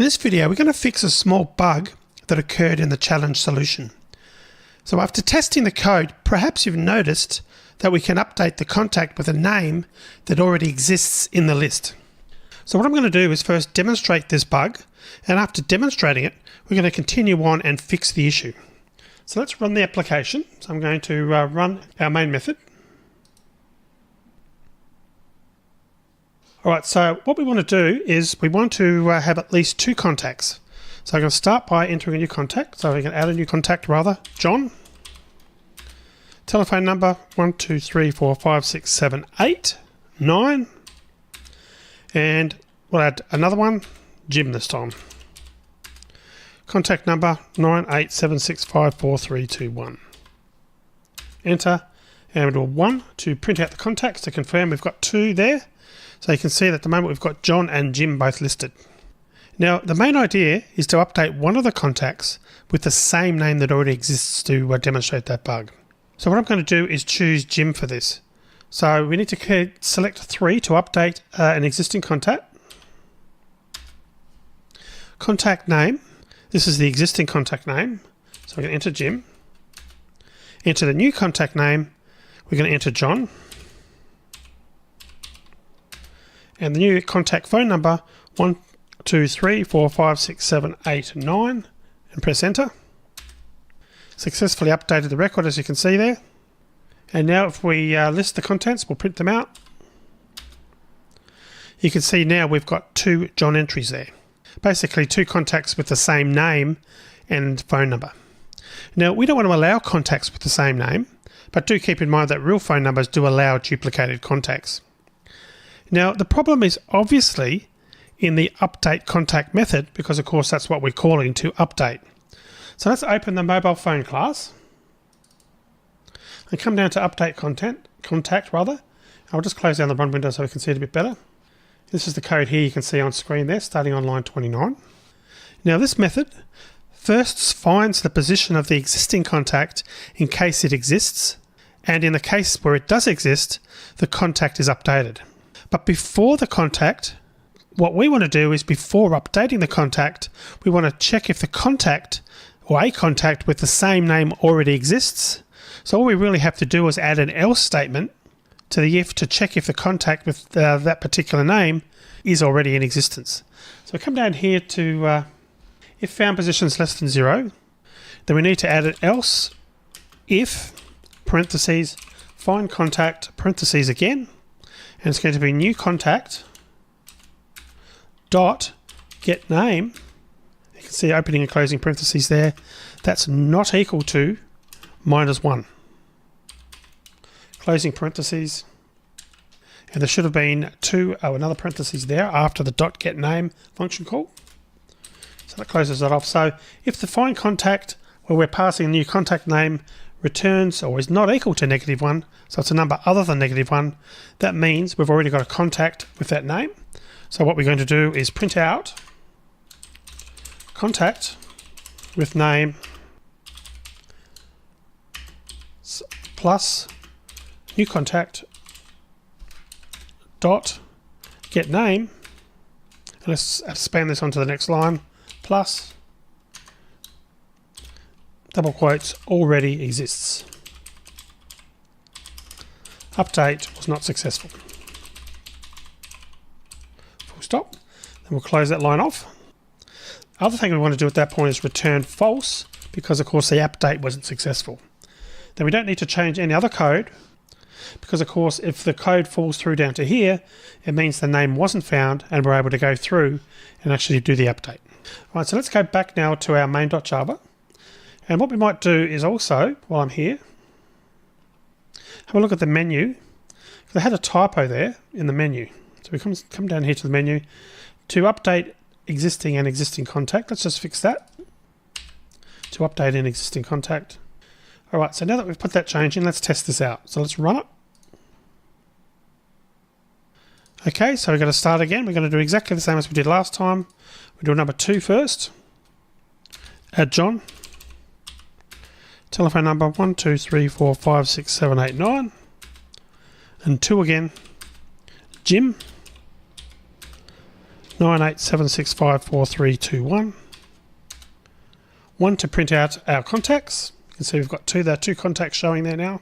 In this video, we're going to fix a small bug that occurred in the challenge solution. So after testing the code, perhaps you've noticed that we can update the contact with a name that already exists in the list. So what I'm going to do is first demonstrate this bug, and after demonstrating it, we're going to continue on and fix the issue. So let's run the application. So I'm going to run our main method. Alright, so what we want to do is we want to have at least two contacts. So I'm going to start by entering a new contact. So we can add a new contact rather, John. Telephone number 1, 2, 3, 4, 5, 6, 7, 8, 9. And we'll add another one, Jim this time. Contact number 987654321. Enter, and we'll do a 1 to print out the contacts to confirm we've got two there. So you can see that at the moment we've got John and Jim both listed. Now the main idea is to update one of the contacts with the same name that already exists to demonstrate that bug. So what I'm going to do is choose Jim for this. So we need to select 3 to update an existing contact. Contact name, this is the existing contact name. So we're going to enter Jim. Enter the new contact name, we're going to enter John. And the new contact phone number 1, 2, 3, 4, 5, 6, 7, 8, 9, and press enter. Successfully updated the record, as you can see there. And now if we list the contents, we'll print them out. You can see now we've got 2 John entries there. Basically 2 contacts with the same name and phone number. Now we don't want to allow contacts with the same name, but do keep in mind that real phone numbers do allow duplicated contacts. Now the problem is obviously in the update contact method, because of course that's what we're calling to update. So let's open the mobile phone class and come down to update contact rather. I'll just close down the run window so we can see it a bit better. This is the code here you can see on screen there, starting on line 29. Now this method first finds the position of the existing contact in case it exists, and in the case where it does exist, the contact is updated. But before the contact, what we want to do is before updating the contact, we want to check if the contact or a contact with the same name already exists. So all we really have to do is add an else statement to the if to check if the contact with that particular name is already in existence. So we come down here to if found position is less than 0, then we need to add an else if parentheses find contact parentheses again. And it's going to be new contact dot get name. You can see opening and closing parentheses there. That's not equal to -1. Closing parentheses. And there should have been another parentheses there after the dot get name function call. So that closes that off. So if the find contact where we're passing a new contact name returns or is not equal to -1, so it's a number other than -1, that means we've already got a contact with that name. So what we're going to do is print out contact with name plus new contact dot get name, and let's expand this onto the next line, plus double quotes already exists. Update was not successful. Full stop. Then we'll close that line off. Other thing we want to do at that point is return false, because of course the update wasn't successful. Then we don't need to change any other code, because of course if the code falls through down to here, it means the name wasn't found and we're able to go through and actually do the update. Alright, so let's go back now to our main.java. And what we might do is also, while I'm here, have a look at the menu. They had a typo there in the menu. So we come down here to the menu to update existing and existing contact. Let's just fix that. To update an existing contact. Alright, so now that we've put that change in, let's test this out. So let's run it. Okay, so we're going to start again. We're going to do exactly the same as we did last time. We do number 2 first. Add John. Telephone number 1, 2, 3, 4, 5, 6, 7, 8, 9. And 2 again. Jim. 9876543321. 1 to print out our contacts. You can see we've got there are two contacts showing there now.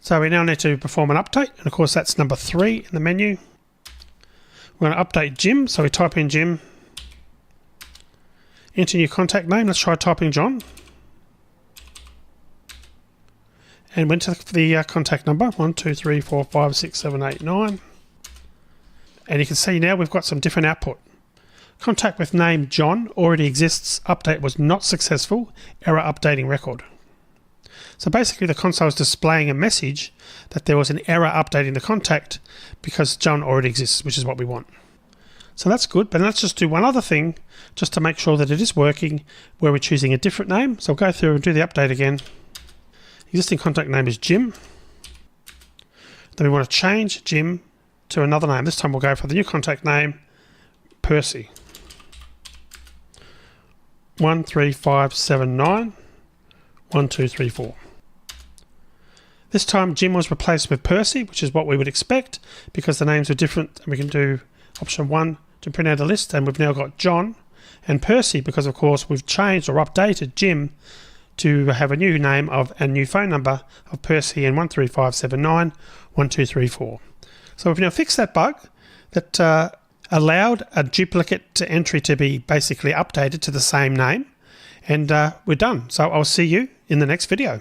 So we now need to perform an update, and of course that's number 3 in the menu. We're going to update Jim, so we type in Jim, enter new contact name. Let's try typing John, and went to the contact number 1 2 3 4 5 6 7 8 9, and you can see now we've got some different output. Contact with name John already exists. Update was not successful. Error updating record. So basically the console is displaying a message that there was an error updating the contact because John already exists, which is what we want. So that's good, but let's just do one other thing just to make sure that it is working, where we're choosing a different name. So I'll go through and do the update again. Existing contact name is Jim. Then we want to change Jim to another name. This time we'll go for the new contact name, Percy. 13579 1234. This time Jim was replaced with Percy, which is what we would expect because the names are different, and we can do option 1 to print out a list, and we've now got John and Percy because of course we've changed or updated Jim to have a new name of a new phone number of Percy in 13579 1234. So we've now fixed that bug that allowed a duplicate entry to be basically updated to the same name, and we're done. So I'll see you in the next video.